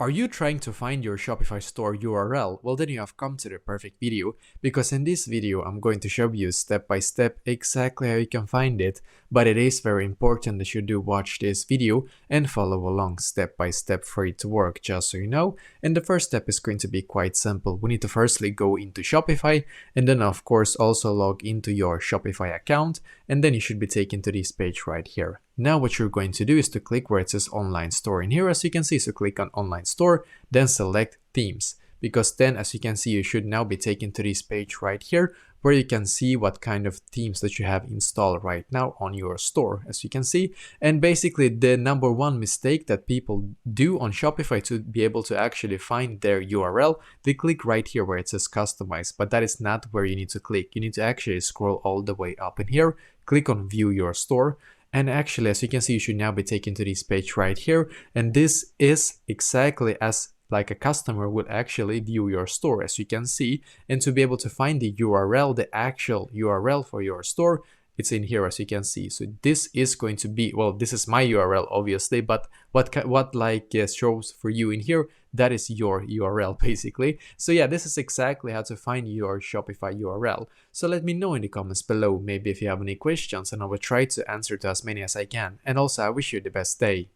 Are you trying to find your Shopify store URL? Well, then you have come to the perfect video, because in this video I'm going to show you step by step exactly how you can find it, but it is very important that you do watch this video and follow along step by step for it to work, just so you know. And the first step is going to be quite simple. We need to firstly go into Shopify and then of course also log into your Shopify account, and then you should be taken to this page right here. Now what you're going to do is to click where it says online store in here, as you can see. So click on online store, then select themes, because then as you can see you should now be taken to this page right here where you can see what kind of themes that you have installed right now on your store, as you can see. And basically the number one mistake that people do on Shopify to be able to actually find their URL, they click right here where it says customize, but that is not where you need to click. You need to actually scroll all the way up in here, click on view your store. And actually, as you can see, you should now be taken to this page right here. And this is exactly as like a customer would actually view your store, as you can see. And to be able to find the URL, the actual URL for your store, it's in here, as you can see. So this is going to be, well, this is my URL obviously, but what shows for you in here, that is your URL basically. So yeah, this is exactly how to find your Shopify URL. So let me know in the comments below, maybe if you have any questions, and I will try to answer to as many as I can. And also I wish you the best day.